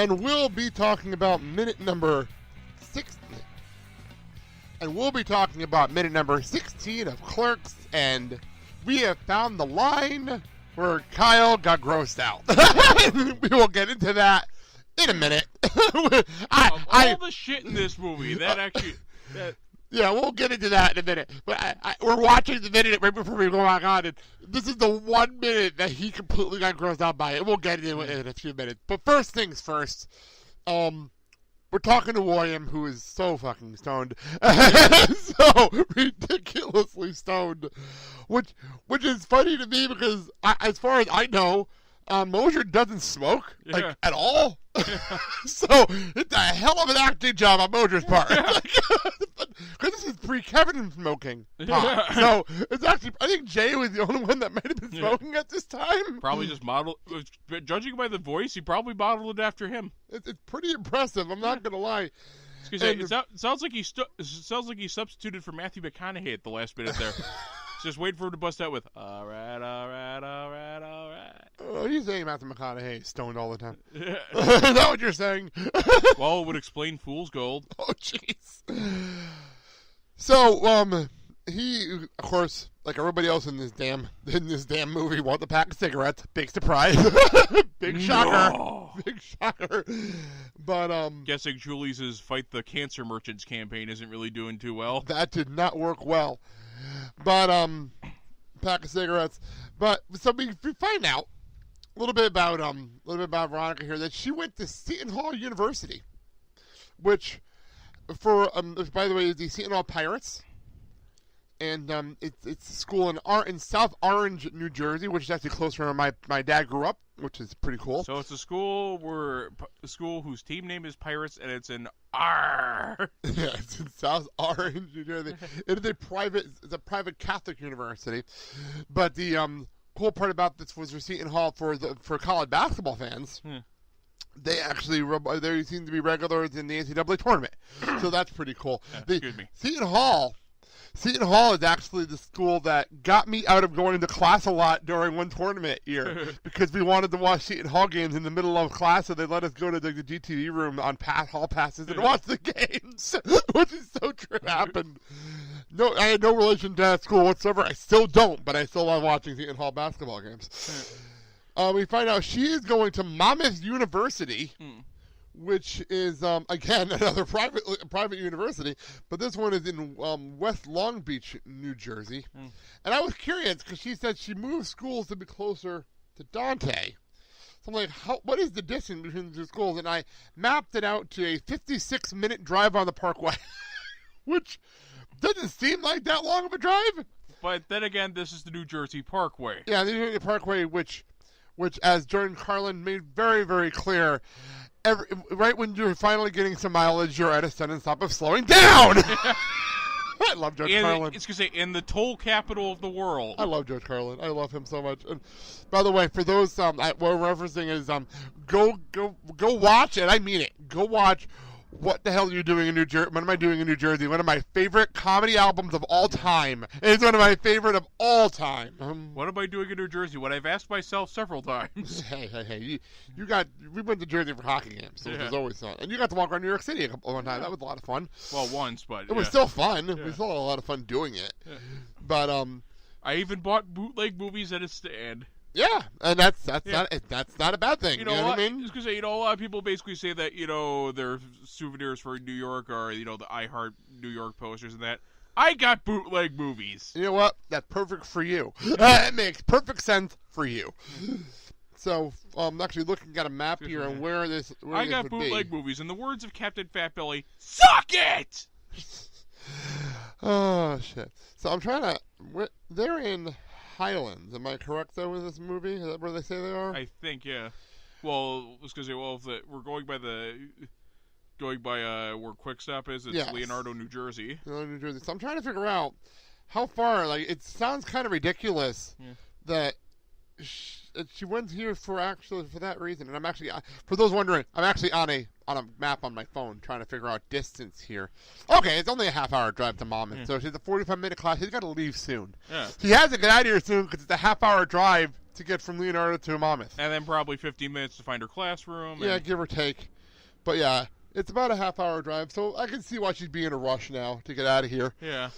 And we'll be talking about minute number 16. And we'll be talking about minute number 16 of Clerks, and we have found the line where Kyle got grossed out. We will get into that in a minute. All the shit in this movie, yeah, we'll get into that in a minute. But we're watching the minute right before we go back on, and this is the 1 minute that he completely got grossed out by it. We'll get into it in a few minutes. But first things first, we're talking to William, who is so fucking stoned. So ridiculously stoned. Which is funny to me because, as far as I know, Mosier doesn't smoke, at all. So, it's a hell of an acting job on Mosier's part. Because this is pre-Kevin smoking pot. So, it's actually, I think Jay was the only one that might have been smoking at this time. Probably just judging by the voice, he probably modeled it after him. It's pretty impressive, I'm not going to lie. It sounds like he substituted for Matthew McConaughey at the last minute there. Just wait for him to bust out with, all right. Oh, you're saying Matthew McConaughey stoned all the time. Is that what you're saying? Well, it would explain Fool's Gold. Oh, jeez. So, he, of course, like everybody else in this damn movie, wanted a pack of cigarettes. Big surprise. Big shocker. No. Big shocker. But, guessing Julie's Fight the Cancer Merchants campaign isn't really doing too well. That did not work well. But, pack of cigarettes. But, so we find out a little bit about Veronica here, that she went to Seton Hall University, which, by the way, is the Seton Hall Pirates. And it's a school in South Orange, New Jersey, which is actually close to where my dad grew up, which is pretty cool. So it's a school whose team name is Pirates, and it's in R. Yeah, it's in South Orange, New Jersey. It's a private Catholic university, but the cool part about this was for Seton Hall for college basketball fans. They seem to be regulars in the NCAA tournament, so that's pretty cool. Excuse me. Seton Hall is actually the school that got me out of going to class a lot during one tournament year because we wanted to watch Seton Hall games in the middle of class, so they let us go to the GTV room on hall passes and watch the games, which is so true. Happened. No, I had no relation to that school whatsoever. I still don't, but I still love watching Seton Hall basketball games. We find out she is going to Monmouth University. Which is, again, another private university, but this one is in West Long Beach, New Jersey. And I was curious because she said she moved schools to be closer to Dante. So I'm like, what is the distance between the two schools? And I mapped it out to a 56-minute drive on the Parkway, which doesn't seem like that long of a drive. But then again, this is the New Jersey Parkway. Yeah, the New Jersey Parkway, which as Jordan Carlin made very, very clear, right when you're finally getting some mileage, you're at a sudden stop of slowing down. I love George Carlin. It's going to say, in the toll capital of the world. I love George Carlin. I love him so much. And by the way, for those what we're referencing is go watch, and I mean it. Go watch What the Hell Are You Doing in New Jersey? What Am I Doing in New Jersey? One of my favorite comedy albums of all time. It's one of my favorite of all time. What am I doing in New Jersey? What I've asked myself several times. Hey. We went to Jersey for hockey games, so it was always fun. And you got to walk around New York City one time. That was a lot of fun. Well, once, but it was still fun. We still had a lot of fun doing it. But I even bought bootleg movies at a stand. Yeah, and that's not a bad thing. You know what I mean? Just because a lot of people basically say that their souvenirs for New York are the I Heart New York posters and that. I got bootleg movies. You know what? That's perfect for you. It makes perfect sense for you. So I'm actually looking at a map here and where this would be. I got bootleg movies. In the words of Captain Fatbelly, suck it. Oh shit! So I'm trying to. They're in Highlands. Am I correct though with this movie? Is that where they say they are? I think, yeah. Well, it's because we're going by where Quick Stop is. It's Leonardo, New Jersey. Leonardo, New Jersey. So I'm trying to figure out how far. Like, it sounds kind of ridiculous that she went here for that reason. And I'm actually, for those wondering, I'm actually on a map on my phone trying to figure out distance here. Okay, it's only a half-hour drive to Monmouth, so she's a 45-minute class. He's got to leave soon. Yeah. He has to get out of here soon because it's a half-hour drive to get from Leonardo to Monmouth. And then probably 15 minutes to find her classroom. Yeah, give or take. But yeah, it's about a half-hour drive, so I can see why she'd be in a rush now to get out of here. Yeah.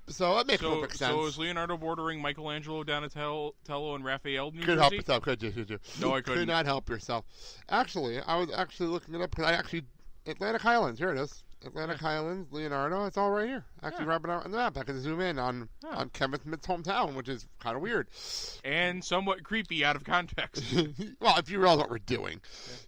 So that makes perfect sense. So is Leonardo bordering Michelangelo, Donatello, and Raphael, New Couldn't Jersey? help yourself, could you? No, I couldn't. Could not help yourself. Actually, I was actually looking it up because Atlantic Highlands. Here it is. Atlantic Highlands, Leonardo. It's all right here. Actually, wrapping out on the map. I can zoom in on Kevin Smith's hometown, which is kind of weird and somewhat creepy out of context. Well, if you realize what we're doing,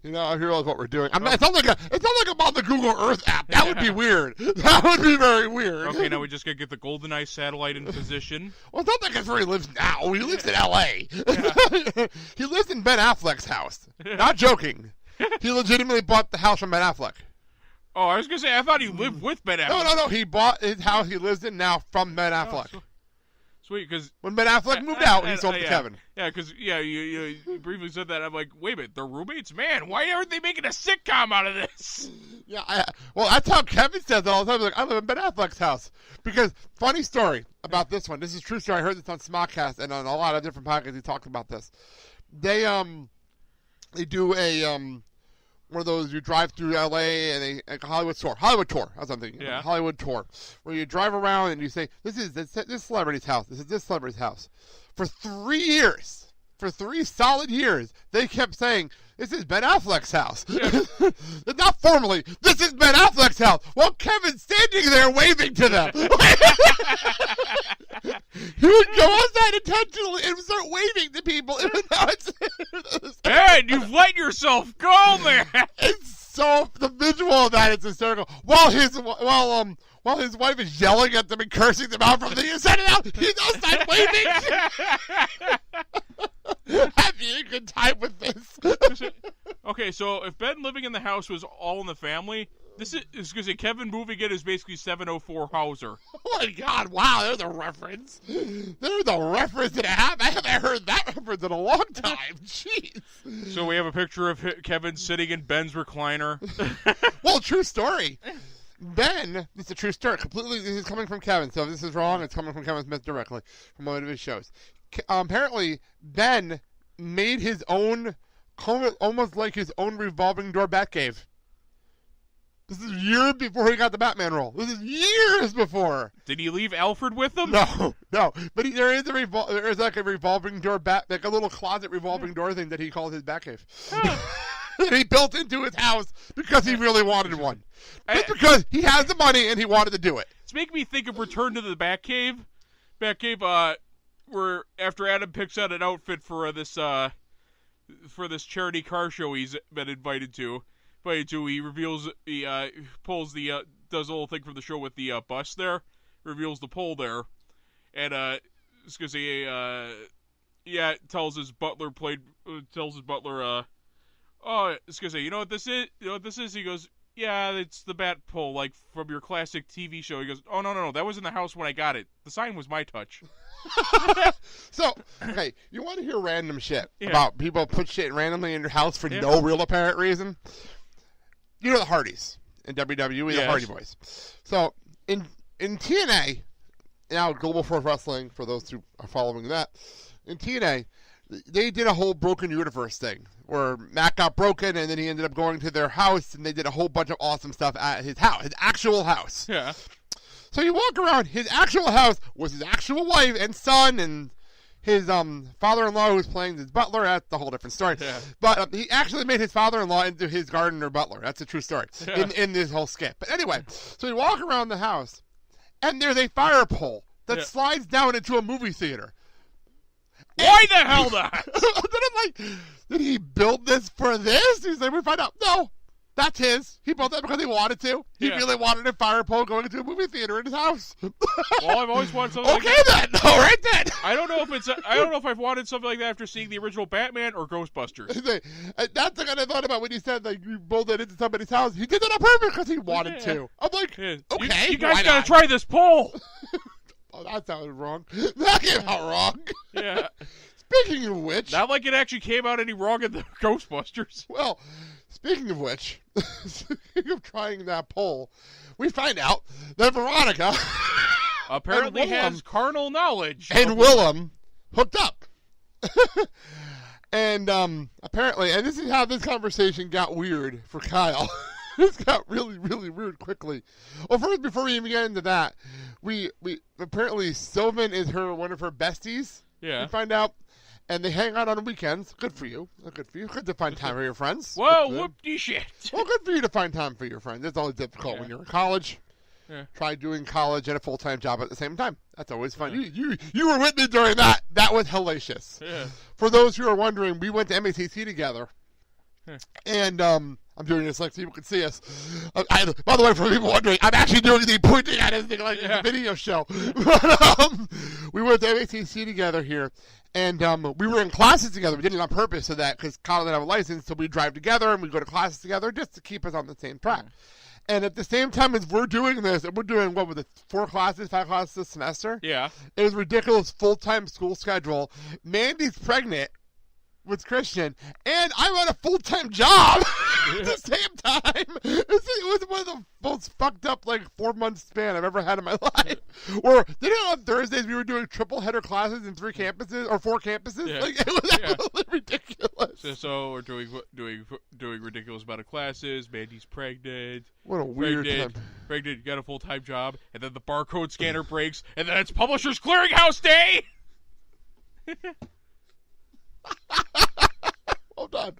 if you realize what we're doing. I mean, it's not like I'm on the Google Earth app. That would be weird. That would be very weird. Okay, now we just gotta get the GoldenEye satellite in position. Well, it's not like that's where he lives now. He lives in L.A. Yeah. He lives in Ben Affleck's house. Not joking. He legitimately bought the house from Ben Affleck. Oh, I was going to say, I thought he lived with Ben Affleck. No. He bought his house he lives in now from Ben Affleck. Oh, sweet, because... When Ben Affleck moved out, he sold it to Kevin. Yeah, because, you briefly said that. I'm like, wait a minute, they're roommates? Man, why aren't they making a sitcom out of this? Yeah, well, that's how Kevin says it all the time. He's like, I live in Ben Affleck's house. Because, funny story about this one. This is a true story. I heard this on Smodcast and on a lot of different podcasts. He talked about this. They do a... one of those you drive through L.A. and a Hollywood tour. That's what I'm thinking. Yeah. Hollywood tour. Where you drive around and you say, this is this celebrity's house. This is this celebrity's house. For 3 years, for 3 solid years, they kept saying, this is Ben Affleck's house. Yeah. Not formally, this is Ben Affleck's house. Well, Kevin's standing there waving to them. He would go outside intentionally and start waving to people. Even though it's man, you've let yourself go, man. It's so, the visual of that is hysterical. While his wife is yelling at them and cursing them out from the inside and out, he's outside waving. Having a good time with this. Okay, so if Ben living in the house was All in the Family, this is because Kevin moving in is basically 704 Hauser. Oh my God! Wow, there's a reference. There's a reference that I haven't heard that reference in a long time. Jeez. So we have a picture of Kevin sitting in Ben's recliner. Well, true story. Ben, it's a true story. Completely, this is coming from Kevin. So if this is wrong, it's coming from Kevin Smith directly from one of his shows. Apparently, Ben made his own, almost like his own revolving door Batcave. This is years before he got the Batman role. This is years before. Did he leave Alfred with him? No. But there is like a revolving door like a little closet revolving door thing that he calls his Batcave. That he built into his house because he really wanted one. Just because he has the money and he wanted to do it. It's making me think of Return to the Batcave. Where after Adam picks out an outfit for this charity car show he's been invited to, he reveals pulls the does the whole thing from the show with the bus there, reveals the pole there, and it's gonna say tells his butler oh, it's gonna say, you know what this is? He goes, yeah, it's the bat pole, like from your classic TV show. He goes, oh, no, that was in the house when I got it. The sign was my touch. So, okay, you want to hear random shit about people put shit randomly in your house for no real apparent reason? You know the Hardys in WWE, the Hardy Boys. So, in TNA, now Global Force Wrestling, for those who are following that, in TNA, they did a whole Broken Universe thing where Matt got broken and then he ended up going to their house and they did a whole bunch of awesome stuff at his house, his actual house. Yeah. So you walk around, his actual house was his actual wife and son and his father-in-law who was playing his butler. That's a whole different story. Yeah. But he actually made his father-in-law into his gardener butler. That's a true story in this whole skit. But anyway, so you walk around the house and there's a fire pole that slides down into a movie theater. Why the hell not? Then I'm like, did he build this for this? He's like, we find out. No, that's his. He built that because he wanted to. He really wanted a fire pole going into a movie theater in his house. Well, I've always wanted something like that. Okay then. All right then. I don't know if I've wanted something like that after seeing the original Batman or Ghostbusters. That's the kind I thought about when you said like you built it into somebody's house. He did that on purpose because he wanted to. I'm like, okay, you guys gotta try this pole. Oh, that sounded wrong. That came out wrong. Yeah. Speaking of which... Not like it actually came out any wrong in the Ghostbusters. Well, speaking of which, speaking of trying that poll, we find out that Veronica... apparently has carnal knowledge. And Willem hooked up. And apparently, and this is how this conversation got weird for Kyle. This got really, really weird quickly. Well, first, before we even get into that, we apparently Sylvan is one of her besties. Yeah. We find out, and they hang out on the weekends. Good for you. Good for you. Good to find time for your friends. Whoa, whoop-de shit. Well, good for you to find time for your friends. It's always difficult when you're in college. Yeah. Try doing college and a full-time job at the same time. That's always fun. Yeah. You were with me during that. That was hellacious. Yeah. For those who are wondering, we went to MACC together. Yeah. And I'm doing this like so people can see us. By the way, for people wondering, I'm actually doing the pointing at anything like a video show. But, we went to MACC together here. And we were in classes together. We did it on purpose so that, because Kyle didn't have a license, so we drive together and we go to classes together just to keep us on the same track. And at the same time as we're doing this, and we're doing, what was it, 4 classes, 5 classes this semester? Yeah. It was a ridiculous full-time school schedule. Mandy's pregnant with Christian, and I'm on a full-time job at the same time. It was one of the most fucked up, 4-month span I've ever had in my life. Or, on Thursdays we were doing triple-header classes in 3 campuses, or 4 campuses? Yeah. It was absolutely ridiculous. So we're doing ridiculous amount of classes. Mandy's pregnant. What a weird time. Pregnant, you got a full-time job, and then the barcode scanner breaks, and then it's Publishers Clearinghouse Day! Well done.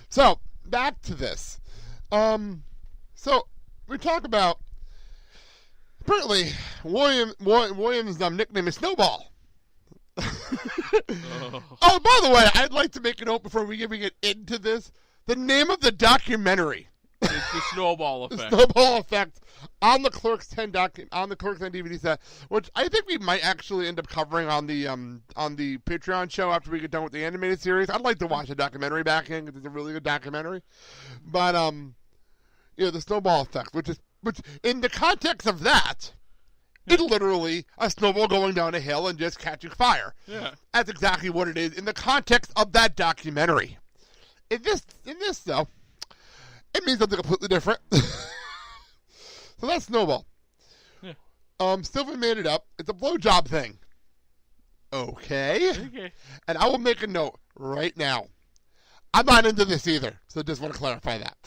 So, back to this. So, we talk about, apparently, William's nickname is Snowball. Oh, by the way, I'd like to make a note before we get into this. The name of the documentary. It's the Snowball Effect. The Snowball Effect on the Clerks 10 DVD set, which I think we might actually end up covering on the Patreon show after we get done with the animated series. I'd like to watch the documentary back in because it's a really good documentary. But the Snowball Effect, which in the context of that, it's literally a snowball going down a hill and just catching fire. Yeah, that's exactly what it is in the context of that documentary. In this though, it means something completely different. So that's Snowball. Yeah. Sylvan made it up. It's a blowjob thing. Okay. And I will make a note right now. I'm not into this either. So just want to clarify that.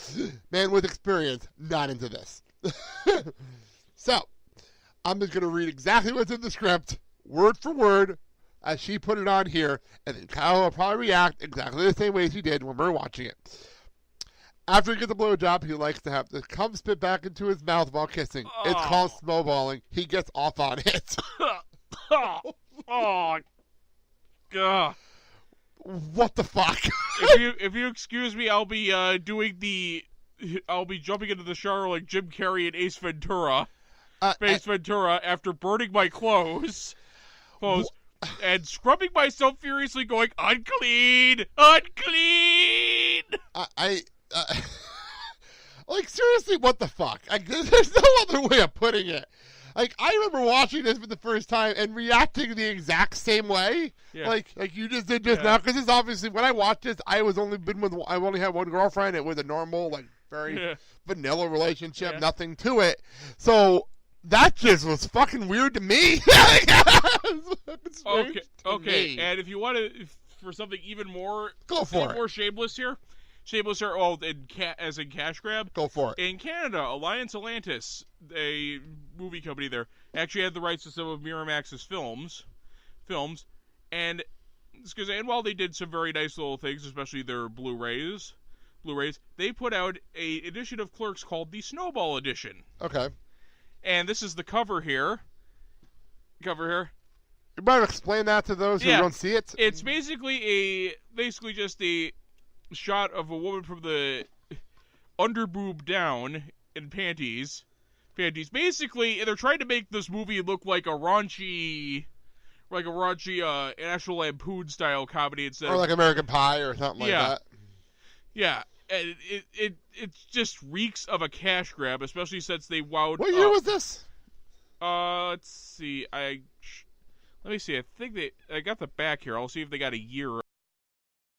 Man with experience, not into this. So, I'm just going to read exactly what's in the script, word for word, as she put it on here, and then Kyle will probably react exactly the same way as he did when we were watching it. After he gets a blowjob, he likes to have the cum spit back into his mouth while kissing. Oh. It's called snowballing. He gets off on it. Oh, God. What the fuck? If you excuse me, I'll be jumping into the shower like Jim Carrey and Ace Ventura. Ventura after burning my clothes. And scrubbing myself furiously, going, unclean! Unclean! Seriously, what the fuck? There's no other way of putting it. I remember watching this for the first time and reacting the exact same way. Yeah. Like you just did just now. Because this obviously, when I watched this, I only had one girlfriend. It was a normal, very vanilla relationship. Yeah. Nothing to it. So that just was fucking weird to me. Okay. And if you want for something even more, more shameless here. As in cash grab. Go for it. In Canada, Alliance Atlantis, a movie company there, actually had the rights to some of Miramax's films, and while they did some very nice little things, especially their Blu-rays, they put out a edition of Clerks called the Snowball Edition. Okay. And this is the cover here. You might explain that to those who don't see it. It's basically just a shot of a woman from the underboob down in panties. Basically, they're trying to make this movie look like a raunchy National Lampoon style comedy instead or like American Pie or something like that. Yeah, and it just reeks of a cash grab, especially since they wowed. What year was this? Let's see. Let me see. I think I got the back here. I'll see if they got a year.